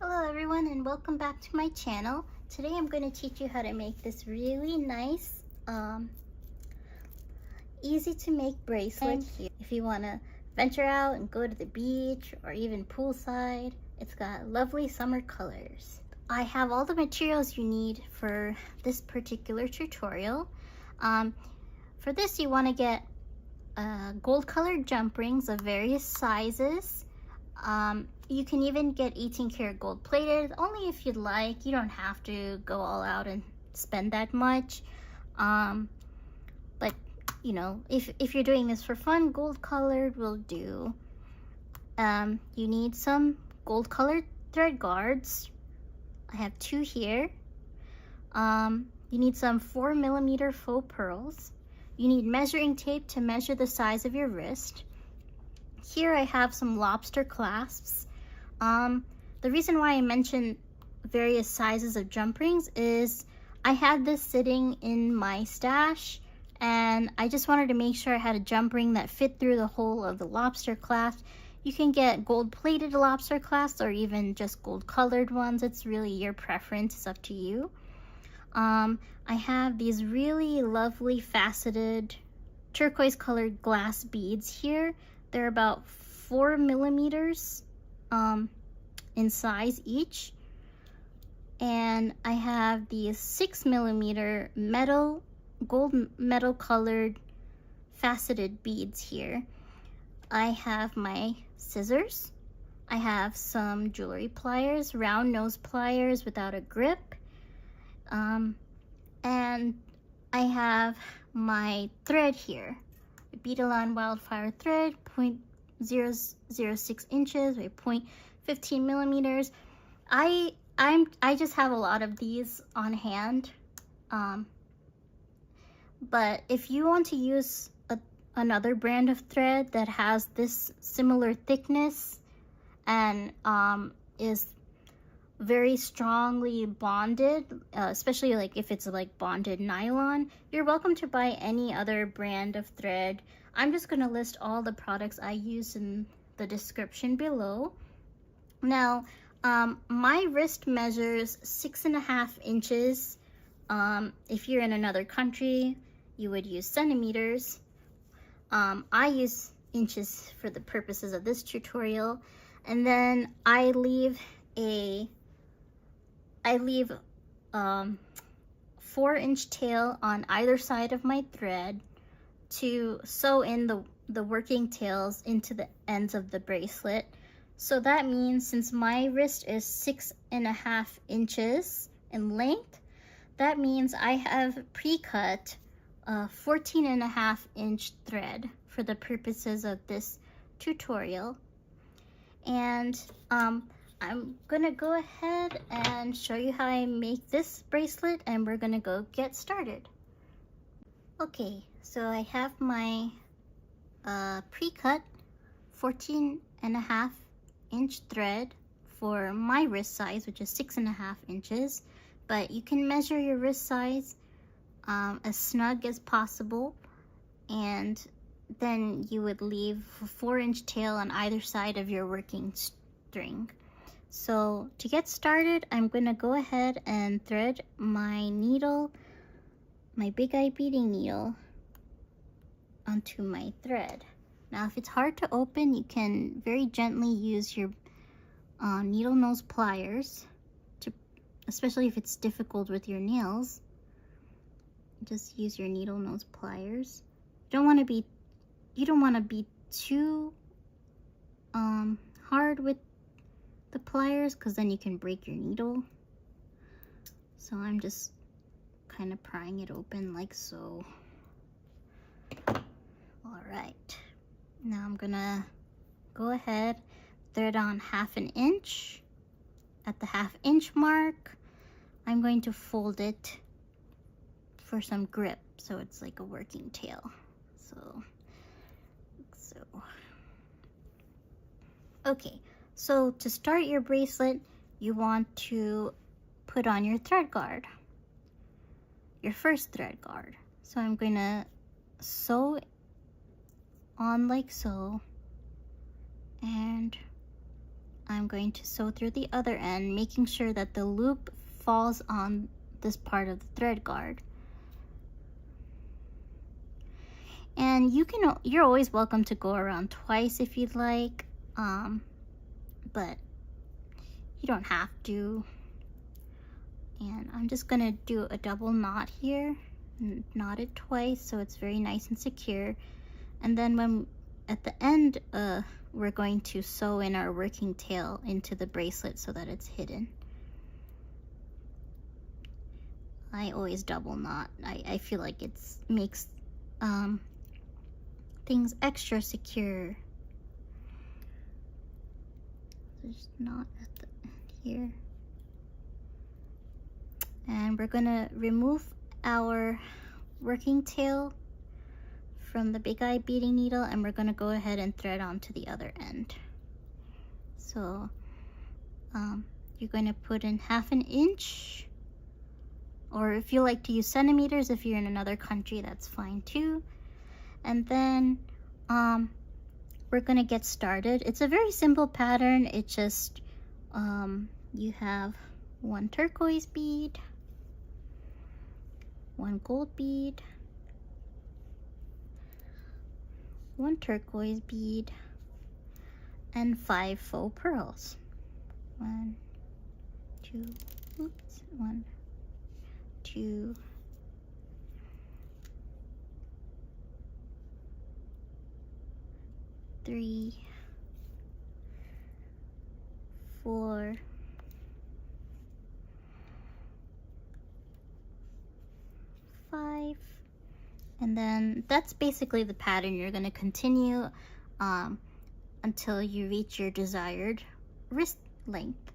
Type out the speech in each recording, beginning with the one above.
Hello everyone and welcome back to my channel. Today I'm going to teach you how to make this really nice, easy to make bracelet. If you want to venture out and go to the beach or even poolside, it's got lovely summer colors. I have all the materials you need for this particular tutorial. For this you want to get gold colored jump rings of various sizes. You can even get 18 karat gold plated, only if you'd like. You don't have to go all out and spend that much. But you know, if you're doing this for fun, gold colored will do. You need some gold colored thread guards. I have 2 here. You need some 4mm faux pearls. You need measuring tape to measure the size of your wrist. Here I have some lobster clasps. The reason why I mentioned various sizes of jump rings is I had this sitting in my stash and I just wanted to make sure I had a jump ring that fit through the hole of the lobster clasp. You can get gold plated lobster clasps or even just gold colored ones. It's really your preference, it's up to you. I have these really lovely faceted turquoise colored glass beads here. They're about 4mm in size each. And I have these 6mm gold metal colored faceted beads here. I have my scissors. I have some jewelry pliers, round nose pliers without a grip. And I have my thread here. Beadalon wildfire thread, 0.006 inches by 0.15 millimeters. I just have a lot of these on hand. But if you want to use another brand of thread that has this similar thickness and is very strongly bonded, especially like if it's like bonded nylon, you're welcome to buy any other brand of thread. I'm just going to list all the products I use in the description below. Now, my wrist measures 6.5 inches. If you're in another country, you would use centimeters. I use inches for the purposes of this tutorial. And then I leave 4-inch tail on either side of my thread to sew in the working tails into the ends of the bracelet. So that means since my wrist is 6.5 inches in length, that means I have pre-cut a 14.5-inch thread for the purposes of this tutorial. And I'm gonna go ahead and show you how I make this bracelet, and we're gonna go get started. Okay, so I have my pre-cut 14.5-inch thread for my wrist size, which is 6.5 inches, but you can measure your wrist size as snug as possible, and then you would leave a 4-inch tail on either side of your working string. So to get started, I'm going to go ahead and thread my needle, my big eye beading needle, onto my thread. Now if it's hard to open, you can very gently use your needle nose pliers, especially if it's difficult with your nails. Just use your needle nose pliers. You don't want to be too hard with the pliers, because then you can break your needle. So I'm just kind of prying it open like so. All right, now I'm gonna go ahead, thread on 1/2 inch. At the 1/2 inch mark, I'm going to fold it for some grip, so it's like a working tail. So okay. So to start your bracelet, you want to put on your thread guard, your first thread guard. So I'm going to sew on like so, and I'm going to sew through the other end, making sure that the loop falls on this part of the thread guard. And you're always welcome to go around twice if you'd like, but you don't have to. And I'm just gonna do a double knot here, and knot it twice so it's very nice and secure. And then when at the end, we're going to sew in our working tail into the bracelet so that it's hidden. I always double knot. I feel like it makes things extra secure. There's knot at the end here. And we're gonna remove our working tail from the big eye beading needle, and we're gonna go ahead and thread onto the other end. So you're gonna put in 1/2 inch, or if you like to use centimeters, if you're in another country, that's fine too. And then we're gonna get started. It's a very simple pattern. It just you have 1 turquoise bead, 1 gold bead, 1 turquoise bead, and 5 faux pearls. 1, 2, oops, 1, 2, 3, 4, 5, and then that's basically the pattern you're going to continue until you reach your desired wrist length.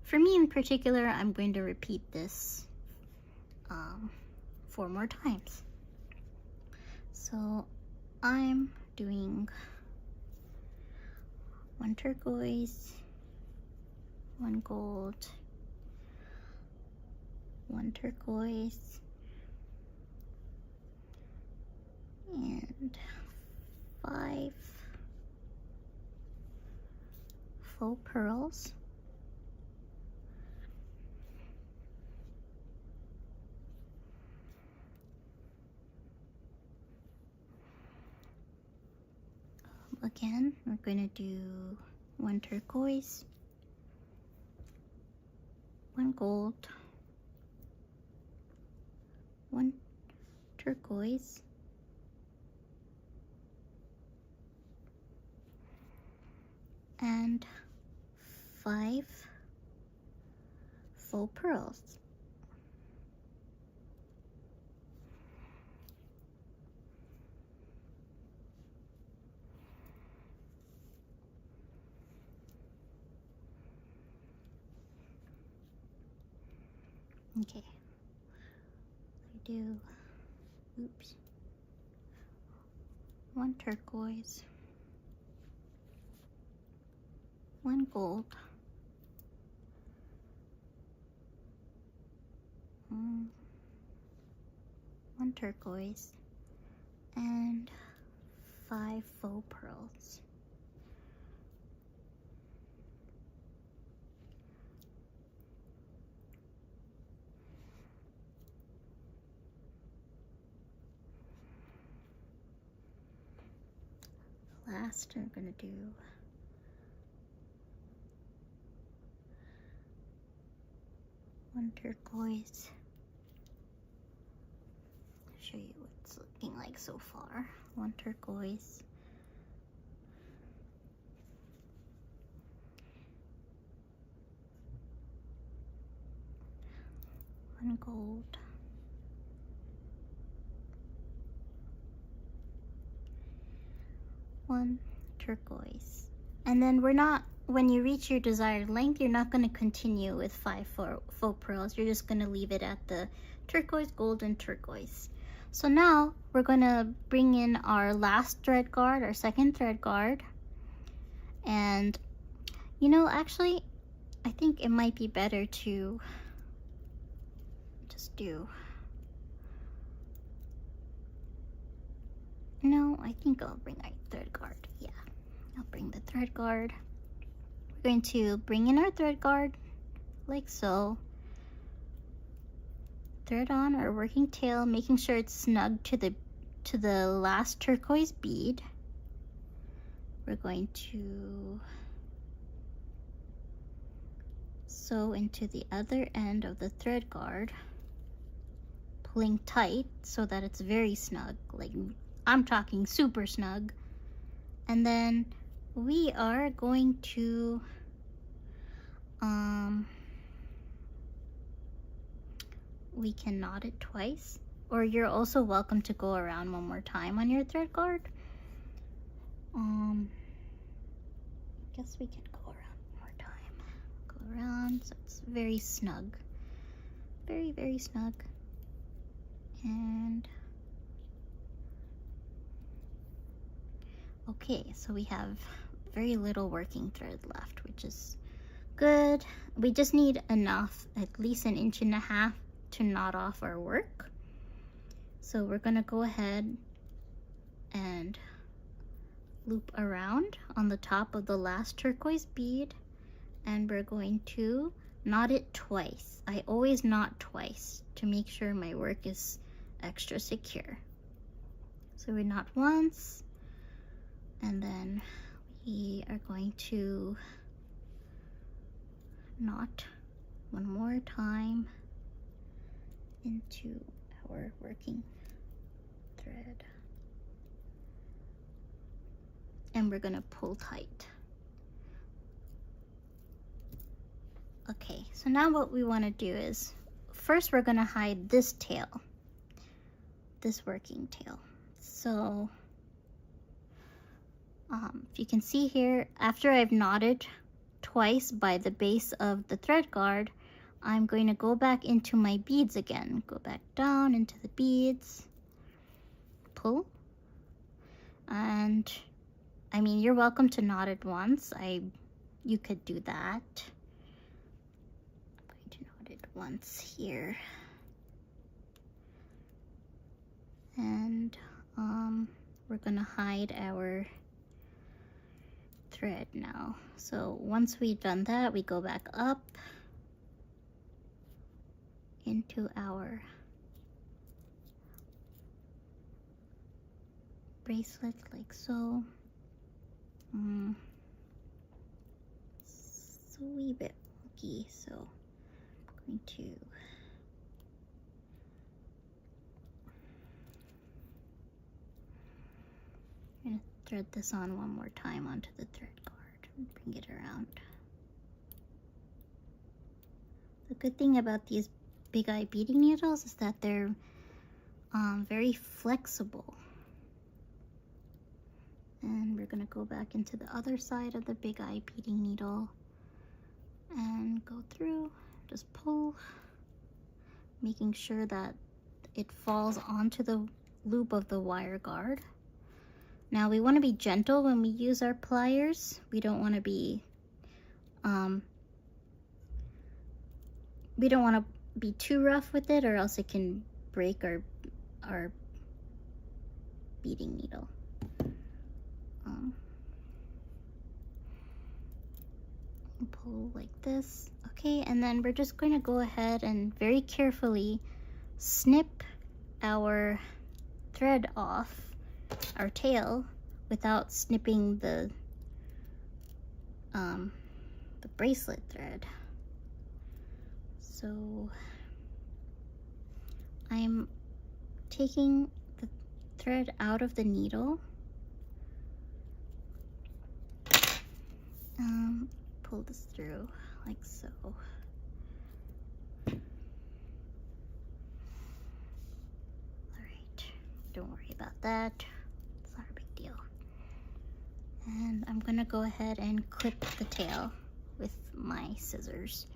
For me in particular, I'm going to repeat this 4 more times. So I'm doing 1 turquoise, 1 gold, 1 turquoise, and 5 faux pearls. Again, we're going to do 1 turquoise, 1 gold, 1 turquoise, and 5 faux pearls. Okay, I do, oops, 1 turquoise, 1 gold, 1 turquoise, and 5 faux pearls. Last, I'm going to do 1 turquoise. I'll show you what it's looking like so far. 1 turquoise, 1 gold, 1 turquoise. And then when you reach your desired length, you're not going to continue with 5 faux pearls. You're just going to leave it at the turquoise, gold, and turquoise. So now we're going to bring in our last thread guard, our second thread guard. And you know, actually, I think it might be better to just do, no, I think I'll bring our thread guard. Yeah, I'll bring the thread guard. going to bring in our thread guard like so. Thread on our working tail, making sure it's snug to the last turquoise bead. We're going to sew into the other end of the thread guard, pulling tight so that it's very snug, like I'm talking super snug. And then we are going to we can knot it twice, or you're also welcome to go around one more time on your thread guard. Guess we can go around one more time. Go around so it's very snug, very, very snug. And okay, so we have very little working thread left, which is good. We just need enough, at least 1.5 inches to knot off our work. So we're gonna go ahead and loop around on the top of the last turquoise bead, and we're going to knot it twice. I always knot twice to make sure my work is extra secure. So we knot once, and then we are going to knot one more time into our working thread, and we're gonna pull tight. Okay, so now what we want to do is first we're gonna hide this tail, this working tail. So if you can see here, after I've knotted twice by the base of the thread guard, I'm going to go back into my beads again. Go back down into the beads, pull, and I mean, you're welcome to knot it once. You could do that. I'm going to knot it once here. And we're gonna hide our thread now. So once we've done that, we go back up into our bracelet like so. It's a wee bit wonky, so I'm going to thread this on one more time onto the thread guard and bring it around. The good thing about these big eye beading needles is that they're very flexible. And we're gonna go back into the other side of the big eye beading needle and go through, just pull, making sure that it falls onto the loop of the wire guard. Now we want to be gentle when we use our pliers. We don't want to be too rough with it, or else it can break our beading needle. Pull like this. Okay, and then we're just going to go ahead and very carefully snip our thread off, our tail, without snipping the bracelet thread. So I'm taking the thread out of the needle, pull this through like so. Alright, don't worry about that. It's not a big deal. And I'm gonna go ahead and clip the tail with my scissors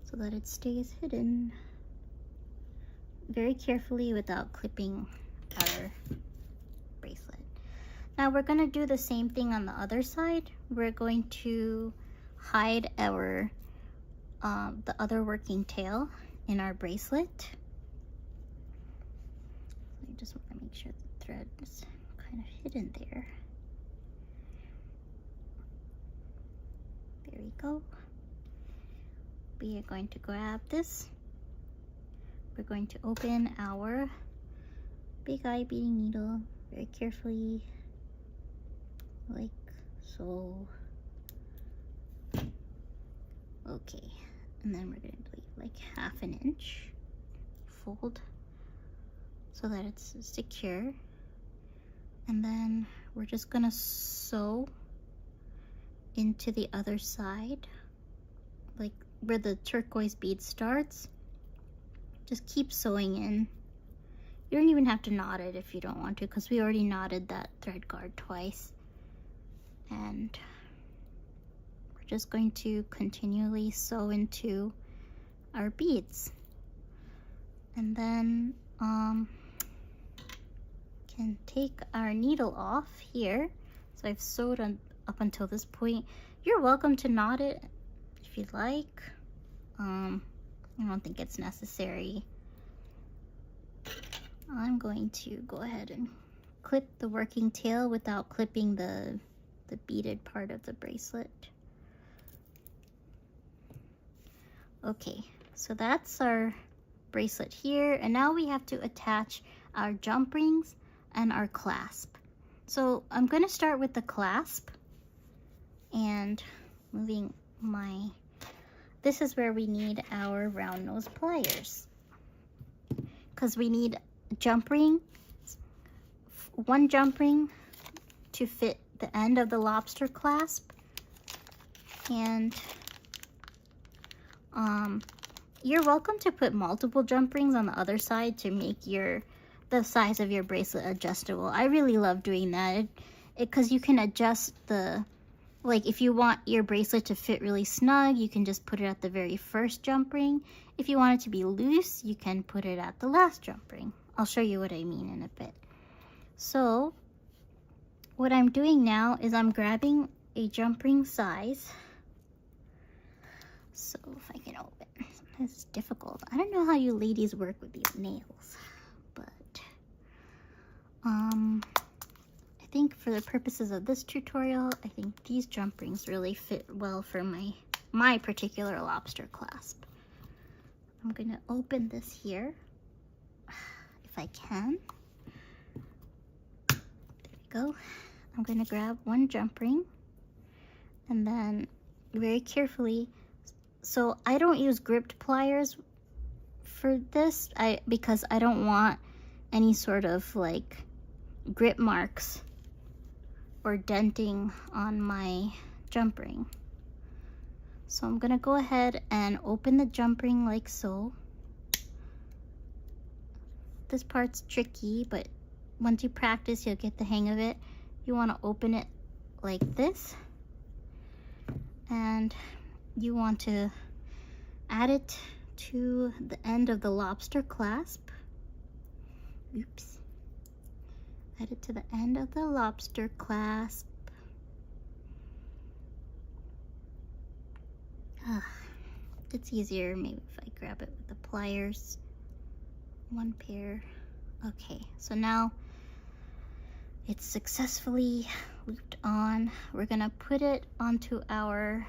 so that it stays hidden very carefully without clipping our bracelet. Now we're gonna do the same thing on the other side. We're going to hide our the other working tail in our bracelet. I just want to make sure the thread is kind of hidden there. Very we go. We are going to grab this. We're going to open our big eye beading needle very carefully, like so. Okay, and then we're going to leave like 1/2 inch fold so that it's secure. And then we're just gonna sew into the other side, like where the turquoise bead starts. Just keep sewing in. You don't even have to knot it if you don't want to, because we already knotted that thread guard twice. And we're just going to continually sew into our beads. And then can take our needle off here. So I've sewed up until this point. You're welcome to knot it if you'd like. I don't think it's necessary. I'm going to go ahead and clip the working tail without clipping the beaded part of the bracelet. Okay, so that's our bracelet here, and now we have to attach our jump rings and our clasp. So I'm going to start with the clasp, and moving my, this is where we need our round nose pliers, because we need jump ring, one jump ring to fit the end of the lobster clasp, and you're welcome to put multiple jump rings on the other side to make the size of your bracelet adjustable. I really love doing that because you can adjust like if you want your bracelet to fit really snug, you can just put it at the very first jump ring. If you want it to be loose, you can put it at the last jump ring. I'll show you what I mean in a bit. So what I'm doing now is I'm grabbing a jump ring size. So if I can open, sometimes it's difficult. I don't know how you ladies work with these nails, but I think for the purposes of this tutorial, I think these jump rings really fit well for my particular lobster clasp. I'm gonna open this here, if I can. There we go. I'm gonna grab one jump ring, and then very carefully, so I don't use gripped pliers for this because I don't want any sort of like grip marks or denting on my jump ring. So I'm gonna go ahead and open the jump ring like so. This part's tricky, but once you practice, you'll get the hang of it. You want to open it like this, and you want to add it to the end of the lobster clasp. Oops. Add it to the end of the lobster clasp. It's easier maybe if I grab it with the pliers. One pair. Okay, so now it's successfully looped on. We're gonna put it onto our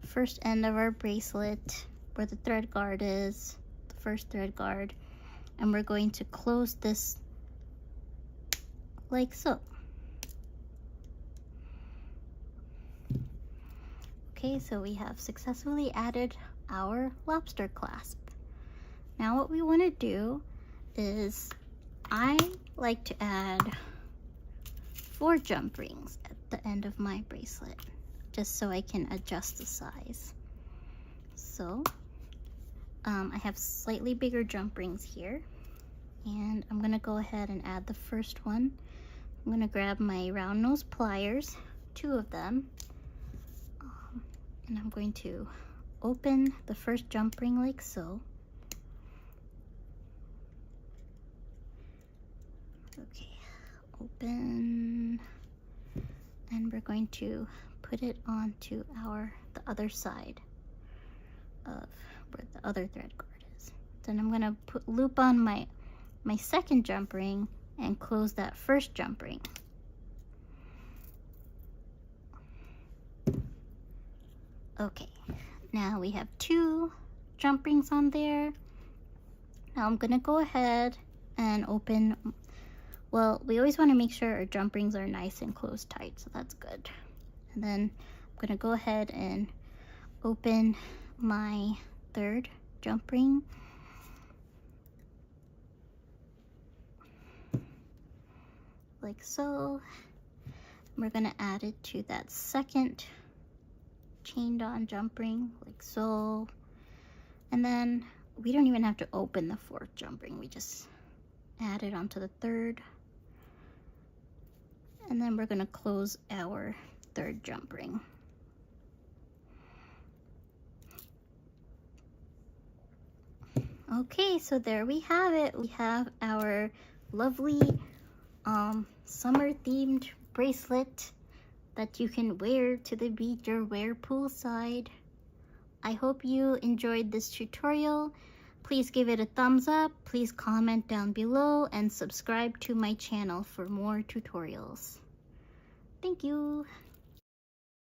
first end of our bracelet where the thread guard is, the first thread guard, and we're going to close this like so. Okay, so we have successfully added our lobster clasp. Now what we want to do is, I like to add 4 jump rings at the end of my bracelet, just so I can adjust the size. So I have slightly bigger jump rings here, and I'm gonna go ahead and add the first one. I'm gonna grab my round nose pliers, 2 of them, and I'm going to open the first jump ring like so. Okay, open, and we're going to put it onto the other side of where the other thread guard is. Then I'm gonna loop on my second jump ring and close that first jump ring. Okay, now we have 2 jump rings on there. Now I'm gonna go ahead and open, well, we always want to make sure our jump rings are nice and closed tight, so that's good. And then I'm gonna go ahead and open my 3rd jump ring. Like so. We're gonna add it to that 2nd chained on jump ring, like so. And then we don't even have to open the 4th jump ring, we just add it onto the 3rd. And then we're gonna close our 3rd jump ring. Okay, so there we have it. We have our lovely summer themed bracelet that you can wear to the beach or wear poolside. I hope you enjoyed this tutorial. Please give it a thumbs up, please comment down below, and subscribe to my channel for more tutorials. Thank you.